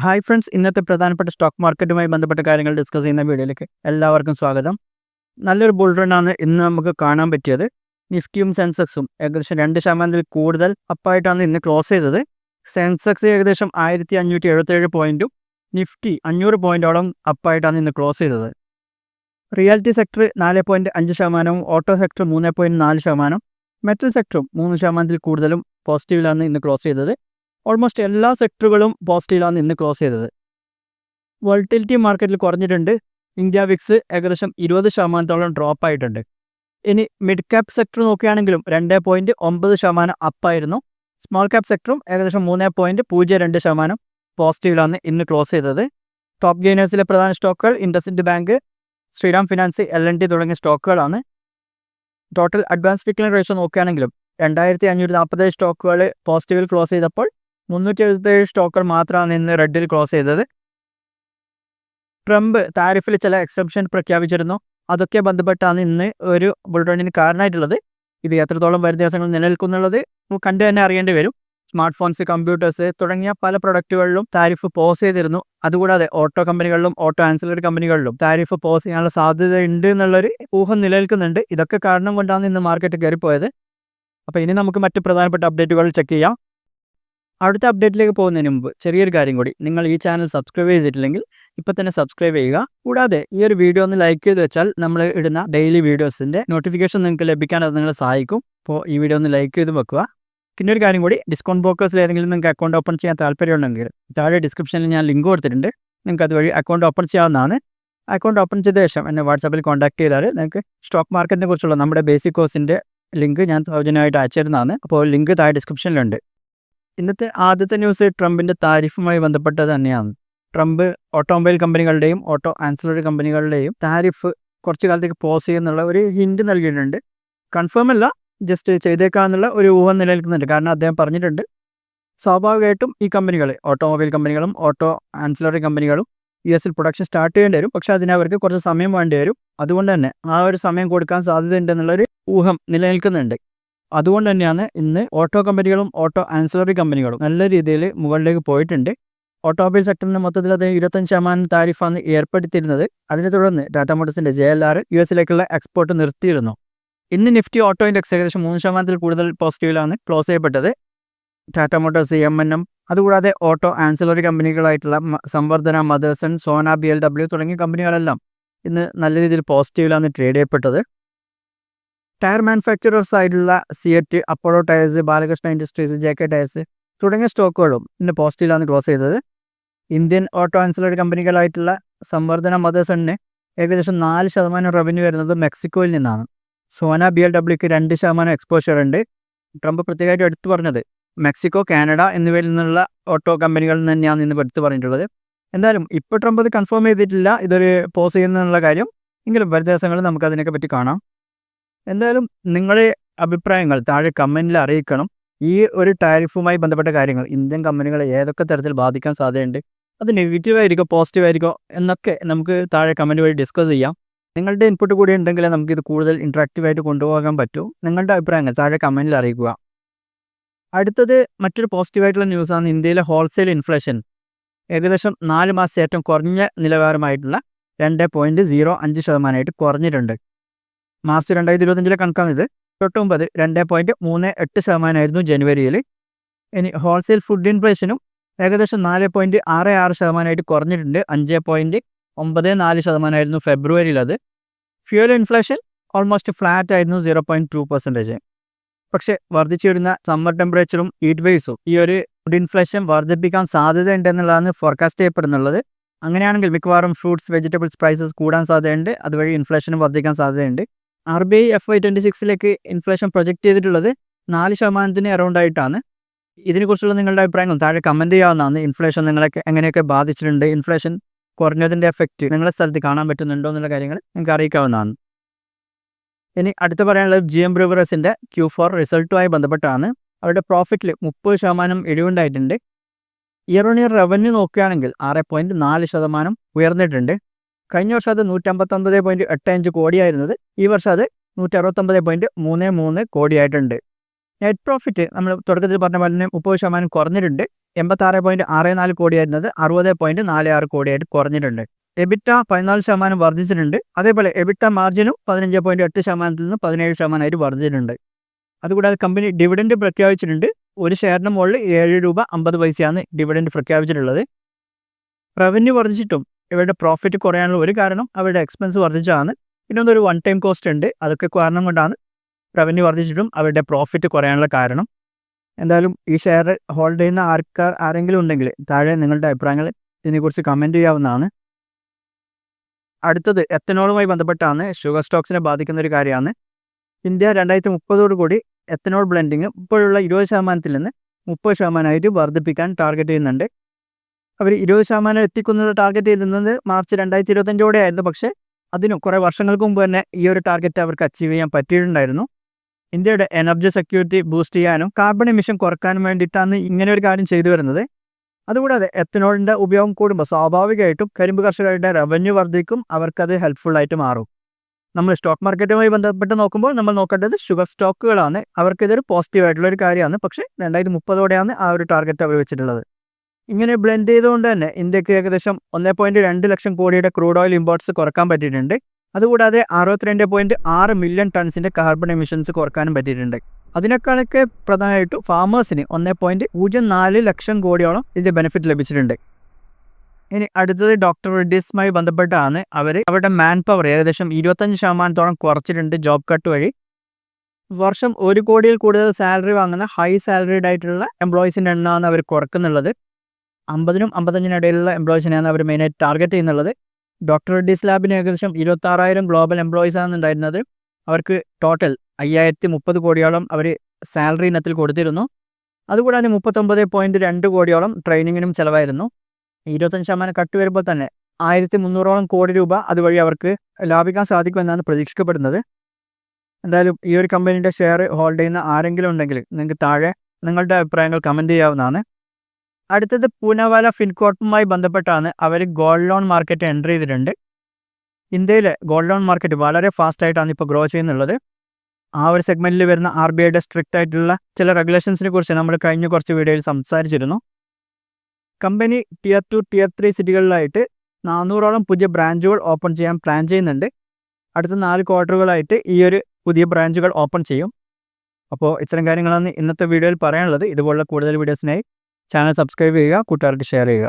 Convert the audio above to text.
Hi friends, ഇന്നത്തെ പ്രധാനപ്പെട്ട stock മാർക്കറ്റുമായി ബന്ധപ്പെട്ട കാര്യങ്ങൾ ഡിസ്കസ് ചെയ്യുന്ന വീഡിയോയിലേക്ക് എല്ലാവർക്കും സ്വാഗതം. നല്ലൊരു ബുൾ റണ്ണാണ് ഇന്ന് നമുക്ക് കാണാൻ പറ്റിയത്. നിഫ്റ്റിയും സെൻസെക്സും ഏകദേശം 2% കൂടുതൽ അപ്പായിട്ടാണ് ഇന്ന് ക്ലോസ് ചെയ്തത്. സെൻസെക്സ് ഏകദേശം 1577 പോയിൻറ്റും നിഫ്റ്റി 500 പോയിൻറ്റോളം അപ്പായിട്ടാണ് ഇന്ന് ക്ലോസ് ചെയ്തത്. Reality sector 4.5%, auto sector 3.4%, metal സെക്ടറും 3% കൂടുതലും പോസിറ്റീവിലാണ് ഇന്ന് ക്ലോസ് ചെയ്തത്. ഓൾമോസ്റ്റ് എല്ലാ സെക്ടറുകളും പോസിറ്റീവിലാണ് ഇന്ന് ക്ലോസ് ചെയ്തത്. വോളറ്റിലിറ്റി മാർക്കറ്റിൽ കുറഞ്ഞിട്ടുണ്ട്. ഇന്ത്യ വിക്സ് ഏകദേശം 20% ഡ്രോപ്പ് ആയിട്ടുണ്ട്. ഇനി മിഡ് ക്യാപ് സെക്ടർ നോക്കുകയാണെങ്കിലും 2.9% അപ്പായിരുന്നു. സ്മോൾ ക്യാപ് സെക്ടറും ഏകദേശം 3.02% പോസിറ്റീവിലാണ് ഇന്ന് ക്ലോസ് ചെയ്തത്. ടോപ്പ് ഗെയിനേഴ്സിലെ പ്രധാന സ്റ്റോക്കുകൾ IndusInd bank, Shriram finance, LNT തുടങ്ങിയ സ്റ്റോക്കുകളാണ്. ടോട്ടൽ അഡ്വാൻസ് ഡിക്ലൈൻ റേഷ്യോ നോക്കുകയാണെങ്കിലും 2547 സ്റ്റോക്കുകൾ പോസിറ്റീവിൽ ക്ലോസ് ചെയ്തപ്പോൾ 377 സ്റ്റോക്കുകൾ മാത്രമാണ് ഇന്ന് റെഡിൽ ക്ലോസ് ചെയ്തത്. ട്രംപ് താരിഫിൽ ചില എക്സെപ്ഷൻ പ്രഖ്യാപിച്ചിരുന്നു. അതൊക്കെ ബന്ധപ്പെട്ടാണ് ഇന്ന് ഒരു ബുൾറണ്ണിന് കാരണമായിട്ടുള്ളത്. ഇത് എത്രത്തോളം വരും ദിവസങ്ങൾ നിലനിൽക്കുന്നുള്ളത് കണ്ടു തന്നെ അറിയേണ്ടി വരും. സ്മാർട്ട് ഫോൺസ്, കമ്പ്യൂട്ടേഴ്സ് തുടങ്ങിയ പല പ്രൊഡക്റ്റുകളിലും താരിഫ് പോസ് ചെയ്തിരുന്നു. അതുകൂടാതെ ഓട്ടോ കമ്പനികളിലും ഓട്ടോ ആൻസിലറി കമ്പനികളിലും താരിഫ് പോസ് ചെയ്യാനുള്ള സാധ്യത ഉണ്ട് എന്നുള്ളൊരു ഊഹം നിലനിൽക്കുന്നുണ്ട്. ഇതൊക്കെ കാരണം കൊണ്ടാണ് ഇന്ന് മാർക്കറ്റ് കയറിപ്പോയത്. അപ്പോൾ ഇനി നമുക്ക് മറ്റ് പ്രധാനപ്പെട്ട അപ്ഡേറ്റുകൾ ചെക്ക് ചെയ്യാം. അടുത്ത അപ്ഡേറ്റിലേക്ക് പോകുന്നതിന് മുമ്പ് ചെറിയൊരു കാര്യം കൂടി, നിങ്ങൾ ഈ ചാനൽ സബ്സ്ക്രൈബ് ചെയ്തിട്ടില്ലെങ്കിൽ ഇപ്പോൾ തന്നെ സബ്സ്ക്രൈബ് ചെയ്യുക. കൂടാതെ ഈ ഒരു വീഡിയോ ഒന്ന് ലൈക്ക് ചെയ്ത് വെച്ചാൽ നമ്മൾ ഇടുന്ന ഡെയിലി വീഡിയോസിൻ്റെ നോട്ടിഫിക്കേഷൻ നിങ്ങൾക്ക് ലഭിക്കാൻ അത് നിങ്ങളെ സഹായിക്കും. അപ്പോൾ ഈ വീഡിയോ ഒന്ന് ലൈക്ക് ചെയ്ത് വെക്കുക. പിന്നെ ഒരു കാര്യം കൂടി, ഡിസ്കൗണ്ട് ബ്രോക്കേഴ്സിൽ ഏതെങ്കിലും നിങ്ങൾക്ക് അക്കൗണ്ട് ഓപ്പൺ ചെയ്യാൻ താല്പര്യമുണ്ടെങ്കിൽ താഴെ ഡിസ്ക്രിപ്ഷനിൽ ഞാൻ ലിങ്ക് കൊടുത്തിട്ടുണ്ട്. നിങ്ങൾക്ക് അതുവഴി അക്കൗണ്ട് ഓപ്പൺ ചെയ്യാവുന്നതാണ്. അക്കൗണ്ട് ഓപ്പൺ ചെയ്ത ശേഷം എന്നെ വാട്സാപ്പിൽ കോൺടാക്ട് ചെയ്താൽ നിങ്ങൾക്ക് സ്റ്റോക്ക് മാർക്കറ്റിനെ കുറിച്ചുള്ള നമ്മുടെ ബേസിക് കോഴ്സിൻ്റെ ലിങ്ക് ഞാൻ സൗജന്യമായിട്ട് അയച്ചു തരുന്നതാണ്. അപ്പോൾ ലിങ്ക് താഴെ ഡിസ്ക്രിപ്ഷനിലുണ്ട്. ഇന്നത്തെ ആദ്യത്തെ ന്യൂസ് ട്രംപിൻ്റെ താരിഫുമായി ബന്ധപ്പെട്ടത് തന്നെയാണ്. ട്രംപ് ഓട്ടോമൊബൈൽ കമ്പനികളുടെയും ഓട്ടോ ആൻസിലറി കമ്പനികളുടെയും താരിഫ് കുറച്ച് കാലത്തേക്ക് പോസ് ചെയ്യുന്നുള്ള ഒരു ഹിൻഡ് നൽകിയിട്ടുണ്ട്. കൺഫേം അല്ല, ജസ്റ്റ് ചെയ്തേക്കാന്നുള്ള ഒരു ഊഹം നിലനിൽക്കുന്നുണ്ട്. കാരണം അദ്ദേഹം പറഞ്ഞിട്ടുണ്ട്, സ്വാഭാവികമായിട്ടും ഈ കമ്പനികൾ, ഓട്ടോമൊബൈൽ കമ്പനികളും ഓട്ടോ ആൻസിലറി കമ്പനികളും US പ്രൊഡക്ഷൻ സ്റ്റാർട്ട് ചെയ്യേണ്ടി വരും. പക്ഷേ അതിനവർക്ക് കുറച്ച് സമയം വേണ്ടി വരും. അതുകൊണ്ട് തന്നെ ആ ഒരു സമയം കൊടുക്കാൻ സാധ്യതയുണ്ടെന്നുള്ളൊരു ഊഹം നിലനിൽക്കുന്നുണ്ട്. അതുകൊണ്ട് തന്നെയാണ് ഇന്ന് ഓട്ടോ കമ്പനികളും ഓട്ടോ ആൻസിലറി കമ്പനികളും നല്ല രീതിയിൽ മുകളിലേക്ക് പോയിട്ടുണ്ട്. ഓട്ടോമൊബൈൽ സെക്ടറിന് മൊത്തത്തിൽ അത് 25% താരിഫാണ് ഏർപ്പെടുത്തിയിരുന്നത്. അതിനെ തുടർന്ന് ടാറ്റ മോട്ടോഴ്സിൻ്റെ JLR US എക്സ്പോർട്ട് നിർത്തിയിരുന്നു. ഇന്ന് നിഫ്റ്റി ഓട്ടോ ഇൻഡെക്സ് ഏകദേശം 3% കൂടുതൽ പോസിറ്റീവിലാണ് ക്ലോസ് ചെയ്യപ്പെട്ടത്. ടാറ്റ മോട്ടോഴ്സ്, M&M, അതുകൂടാതെ ഓട്ടോ ആൻസിലറി കമ്പനികളായിട്ടുള്ള സംവർദ്ധന, മദേഴ്സൺ, സോന, BLW തുടങ്ങിയ കമ്പനികളെല്ലാം ഇന്ന് നല്ല രീതിയിൽ പോസിറ്റീവിലാണ് ട്രേഡ് ചെയ്യപ്പെട്ടത്. ടയർ മാനുഫാക്ചറേഴ്സ് ആയിട്ടുള്ള CEAT, Apollo Tyres, Balakrishna Industries, JK Tyres തുടങ്ങിയ സ്റ്റോക്കുകളും ഇന്ന് പോസിറ്റീവിലാണ് ക്ലോസ് ചെയ്തത്. ഇന്ത്യൻ ഓട്ടോ ആൻസിലറി കമ്പനികളായിട്ടുള്ള സംവർദ്ധന, മദേഴ്സണിന് ഏകദേശം 4% റവന്യൂ വരുന്നത് മെക്സിക്കോയിൽ നിന്നാണ്. സോന, BLWക്ക് 2% എക്സ്പോഷർ ഉണ്ട്. ട്രംപ് പ്രത്യേകമായിട്ട് എടുത്തു പറഞ്ഞത് മെക്സിക്കോ, കാനഡ എന്നിവയിൽ നിന്നുള്ള ഓട്ടോ കമ്പനികളിൽ തന്നെയാണ് ഇന്ന് എടുത്തു പറഞ്ഞിട്ടുള്ളത്. എന്തായാലും ഇപ്പോൾ ട്രംപ് അത് കൺഫേം ചെയ്തിട്ടില്ല, ഇതൊരു പോസ് ചെയ്യുന്നുള്ള കാര്യം. എങ്കിലും വരും ദിവസങ്ങളിൽ നമുക്ക് അതിനൊക്കെ പറ്റി കാണാം. എന്തായാലും നിങ്ങളുടെ അഭിപ്രായങ്ങൾ താഴെ കമൻറ്റിൽ അറിയിക്കണം. ഈ ഒരു ടാരിഫുമായി ബന്ധപ്പെട്ട കാര്യങ്ങൾ ഇന്ത്യൻ കമ്പനികളെ ഏതൊക്കെ തരത്തിൽ ബാധിക്കാൻ സാധ്യതയുണ്ട്, അത് നെഗറ്റീവായിരിക്കോ പോസിറ്റീവായിരിക്കോ എന്നൊക്കെ നമുക്ക് താഴെ കമൻറ്റ് വഴി ഡിസ്കസ് ചെയ്യാം. നിങ്ങളുടെ ഇൻപുട്ട് കൂടി ഉണ്ടെങ്കിൽ നമുക്കിത് കൂടുതൽ ഇൻട്രാക്റ്റീവായിട്ട് കൊണ്ടുപോകാൻ പറ്റും. നിങ്ങളുടെ അഭിപ്രായങ്ങൾ താഴെ കമൻറ്റിൽ അറിയിക്കുക. അടുത്തത് മറ്റൊരു പോസിറ്റീവായിട്ടുള്ള ന്യൂസാണ്. ഇന്ത്യയിലെ ഹോൾസെയിൽ ഇൻഫ്ലേഷൻ ഏകദേശം 4 മാസത്തെ ഏറ്റവും കുറഞ്ഞ നിലവാരമായിട്ടുള്ള 2.05% കുറഞ്ഞിട്ടുണ്ട്. മാർച്ച് 2025 കണക്കാണിത്. തൊട്ടുമുമ്പ് 2.38% ആയിരുന്നു ജനുവരിയിൽ. ഇനി ഹോൾസെയിൽ ഫുഡ് ഇൻഫ്ലേഷനും ഏകദേശം 4.66% കുറഞ്ഞിട്ടുണ്ട്. 5.94% ആയിരുന്നു ഫെബ്രുവരിയിൽ. അത് ഫ്യൂവൽ ഇൻഫ്ലേഷൻ ഓൾമോസ്റ്റ് ഫ്ലാറ്റ് ആയിരുന്നു, 0.2%. പക്ഷേ വർദ്ധിച്ചു വരുന്ന സമ്മർ ടെമ്പറേച്ചറും ഹീറ്റ് വേവ്സും ഈ ഒരു ഫുഡ് ഇൻഫ്ലേഷൻ വർദ്ധിപ്പിക്കാൻ സാധ്യതയുണ്ടെന്നുള്ളതാണ് ഫോർകാസ്റ്റ് ചെയ്യപ്പെടുന്നുള്ളത്. അങ്ങനെയാണെങ്കിൽ മിക്കവാറും ഫ്രൂട്ട്സ്, വെജിറ്റബിൾസ് പ്രൈസസ് കൂടാൻ സാധ്യതയുണ്ട്. അതുവഴി ഇൻഫ്ലേഷനും വർദ്ധിക്കാൻ സാധ്യതയുണ്ട്. RBI FY 2026 ഇൻഫ്ലേഷൻ പ്രൊജക്റ്റ് ചെയ്തിട്ടുള്ളത് 4% അറൗണ്ട് ആയിട്ടാണ്. ഇതിനെക്കുറിച്ചുള്ള നിങ്ങളുടെ അഭിപ്രായങ്ങൾ താഴെ കമൻറ്റ് ചെയ്യാവുന്നതാണ്. ഇൻഫ്ലേഷൻ നിങ്ങളൊക്കെ എങ്ങനെയൊക്കെ ബാധിച്ചിട്ടുണ്ട്, ഇൻഫ്ലേഷൻ കുറഞ്ഞതിൻ്റെ എഫക്റ്റ് നിങ്ങളുടെ സ്ഥലത്ത് കാണാൻ പറ്റുന്നുണ്ടോ എന്നുള്ള കാര്യങ്ങൾ നിങ്ങൾക്ക് അറിയിക്കാവുന്നതാണ്. ഇനി അടുത്ത് പറയാനുള്ളത് GM ബ്രൂവറീസിൻ്റെ Q4 റിസൾട്ടുമായി ബന്ധപ്പെട്ടാണ്. അവരുടെ പ്രോഫിറ്റിൽ 30% ഇടിവുണ്ടായിട്ടുണ്ട്. ഇയർ ഓൺ ഇയർ റവന്യൂ നോക്കുകയാണെങ്കിൽ 6.4% ഉയർന്നിട്ടുണ്ട്. കഴിഞ്ഞ വർഷം അത് 159.85 കോടിയായിരുന്നത് ഈ വർഷം അത് 169.33 കോടിയായിട്ടുണ്ട്. നെറ്റ് പ്രോഫിറ്റ് നമ്മൾ തുടക്കത്തിൽ പറഞ്ഞ പോലെ തന്നെ 30% കുറഞ്ഞിട്ടുണ്ട്. 86.64 കോടിയായിരുന്നത് 60.46 കോടിയായിട്ട് കുറഞ്ഞിട്ടുണ്ട്. എബിറ്റ 14% വർദ്ധിച്ചിട്ടുണ്ട്. അതേപോലെ എബിറ്റ മാർജിനും 15.8% നിന്ന് 17% വർദ്ധിച്ചിട്ടുണ്ട്. അതുകൂടാതെ കമ്പനി ഡിവിഡൻഡ് പ്രഖ്യാപിച്ചിട്ടുണ്ട്. ഒരു ഷെയറിന് മുകളിൽ 7 രൂപ 50 പൈസയാണ് ഡിവിഡൻഡ് പ്രഖ്യാപിച്ചിട്ടുള്ളത്. റവന്യൂ വർദ്ധിച്ചിട്ടും ഇവരുടെ പ്രോഫിറ്റ് കുറയാനുള്ള ഒരു കാരണം അവരുടെ എക്സ്പെൻസ് വർദ്ധിച്ചതാണ്. പിന്നെ വൺ ടൈം കോസ്റ്റ് ഉണ്ട്. അതൊക്കെ കാരണം കൊണ്ടാണ് റവന്യൂ വർദ്ധിച്ചിട്ടും അവരുടെ പ്രോഫിറ്റ് കുറയാനുള്ള കാരണം. എന്തായാലും ഈ ഷെയർ ഹോൾഡ് ചെയ്യുന്ന ആരെങ്കിലും ഉണ്ടെങ്കിൽ താഴെ നിങ്ങളുടെ അഭിപ്രായങ്ങൾ ഇതിനെക്കുറിച്ച് കമൻറ്റ് ചെയ്യാവുന്നതാണ്. അടുത്തത് എത്തനോളുമായി ബന്ധപ്പെട്ടാണ്. ഷുഗർ സ്റ്റോക്സിനെ ബാധിക്കുന്ന ഒരു കാര്യമാണ്. ഇന്ത്യ 2030 എത്തനോൾ ബ്ലെൻഡിങ് ഇപ്പോഴുള്ള 20% നിന്ന് 30% വർദ്ധിപ്പിക്കാൻ ടാർഗറ്റ് ചെയ്യുന്നുണ്ട്. അവർ 20% എത്തിക്കുന്നത് ടാർഗറ്റ് ചെയ്തിരുന്നത് മാർച്ച് 2025 ആയിരുന്നു. പക്ഷേ അതിനും കുറേ വർഷങ്ങൾക്ക് മുമ്പ് തന്നെ ഈ ഒരു ടാർഗറ്റ് അവർക്ക് അച്ചീവ് ചെയ്യാൻ പറ്റിയിട്ടുണ്ടായിരുന്നു. ഇന്ത്യയുടെ എനർജി സെക്യൂരിറ്റി ബൂസ്റ്റ് ചെയ്യാനും കാർബൺ എമിഷൻ കുറക്കാനും വേണ്ടിയിട്ടാണ് ഇങ്ങനെ ഒരു കാര്യം ചെയ്തു വരുന്നത്. അതുകൂടാതെ എത്തനോളിൻ്റെ ഉപയോഗം കൂടുമ്പോൾ സ്വാഭാവികമായിട്ടും കരിമ്പ് കർഷകരുടെ റവന്യൂ വർദ്ധിക്കും. അവർക്കത് ഹെൽപ്ഫുള്ളായിട്ട് മാറും. നമ്മൾ സ്റ്റോക്ക് മാർക്കറ്റുമായി ബന്ധപ്പെട്ട് നോക്കുമ്പോൾ നമ്മൾ നോക്കേണ്ടത് ഷുഗർ സ്റ്റോക്കുകളാണ്. അവർക്കിതൊരു പോസിറ്റീവായിട്ടുള്ളൊരു കാര്യമാണ്. പക്ഷേ 2030 ആ ഒരു ടാർഗറ്റ് അവർ വെച്ചിട്ടുള്ളത്. ഇങ്ങനെ ബ്ലെൻഡ് ചെയ്തുകൊണ്ട് തന്നെ ഇന്ത്യക്ക് ഏകദേശം 1.2 ലക്ഷം കോടിയുടെ ക്രൂഡ് ഓയിൽ ഇമ്പോർട്ട്സ് കുറക്കാൻ പറ്റിയിട്ടുണ്ട്. അതുകൂടാതെ 62.6 മില്യൺ ടൺസിൻ്റെ കാർബൺ എമിഷൻസ് കുറക്കാനും പറ്റിയിട്ടുണ്ട്. അതിനേക്കാളൊക്കെ പ്രധാനമായിട്ടും ഫാമേഴ്സിന് 1.04 ലക്ഷം കോടിയോളം ഇതിൻ്റെ ബെനിഫിറ്റ് ലഭിച്ചിട്ടുണ്ട്. ഇനി അടുത്തത് ഡോക്ടർ റെഡ്ഡീസുമായി ബന്ധപ്പെട്ടാണ്. അവരുടെ മാൻ പവർ ഏകദേശം 25% കുറച്ചിട്ടുണ്ട് ജോബ് കട്ട് വഴി. വർഷം 1 കോടിയിൽ കൂടുതൽ സാലറി വാങ്ങുന്ന ഹൈ സാലറീഡ് ആയിട്ടുള്ള എംപ്ലോയീസിൻ്റെ എണ്ണമാണ് അവർ കുറക്കുന്നുള്ളത്. 50-നും 55-നും ഇടയിലുള്ള എംപ്ലോയീസിനെയാണ് അവർ മെയിനായിട്ട് ടാർഗറ്റ് ചെയ്യുന്നുള്ളത്. ഡോക്ടർ റെഡ്ഡീസ് ലാബിന് ഏകദേശം 26,000 ഗ്ലോബൽ എംപ്ലോയീസാണ് ഉണ്ടായിരുന്നത്. അവർക്ക് ടോട്ടൽ 5,030 കോടിയോളം അവർ സാലറി ഇനത്തിൽ കൊടുത്തിരുന്നു. അതുകൂടാതെ 39.2 കോടിയോളം ട്രെയിനിങ്ങിനും ചിലവായിരുന്നു. 25% കട്ട് വരുമ്പോൾ തന്നെ 1,300 കോടി രൂപ അതുവഴി അവർക്ക് ലാഭിക്കാൻ സാധിക്കുമെന്നാണ് പ്രതീക്ഷിക്കപ്പെടുന്നത്. എന്തായാലും ഈ ഒരു കമ്പനിയുടെ ഷെയർ ഹോൾഡ് ചെയ്യുന്ന ആരെങ്കിലും ഉണ്ടെങ്കിൽ നിങ്ങൾക്ക് താഴെ നിങ്ങളുടെ അഭിപ്രായങ്ങൾ കമൻറ്റ് ചെയ്യാവുന്നതാണ്. അടുത്തത് പൂനാവാല ഫിൻകോർപ്പുമായി ബന്ധപ്പെട്ടാണ്. അവർ ഗോൾഡ് ലോൺ മാർക്കറ്റ് എൻ്റർ ചെയ്തിട്ടുണ്ട്. ഇന്ത്യയിലെ ഗോൾഡ് ലോൺ മാർക്കറ്റ് വളരെ ഫാസ്റ്റായിട്ടാണ് ഇപ്പോൾ ഗ്രോ ചെയ്യുന്നുള്ളത്. ആ ഒരു സെഗ്മെൻറ്റിൽ വരുന്ന RBIയുടെ സ്ട്രിക്റ്റ് ആയിട്ടുള്ള ചില റെഗുലേഷൻസിനെ കുറിച്ച് നമ്മൾ കഴിഞ്ഞ കുറച്ച് വീഡിയോയിൽ സംസാരിച്ചിരുന്നു. കമ്പനി Tier 2, Tier 3 സിറ്റികളിലായിട്ട് 400ഓളം പുതിയ ബ്രാഞ്ചുകൾ ഓപ്പൺ ചെയ്യാൻ പ്ലാൻ ചെയ്യുന്നുണ്ട്. അടുത്ത 4 ക്വാർട്ടറുകളായിട്ട് ഈ ഒരു പുതിയ ബ്രാഞ്ചുകൾ ഓപ്പൺ ചെയ്യും. അപ്പോൾ ഇത്തരം കാര്യങ്ങളാണ് ഇന്നത്തെ വീഡിയോയിൽ പറയാനുള്ളത്. ഇതുപോലുള്ള കൂടുതൽ വീഡിയോസിനായി ചാനൽ സബ്സ്ക്രൈബ് ചെയ്യുക, കൂട്ടുകാർക്ക് ഷെയർ ചെയ്യുക.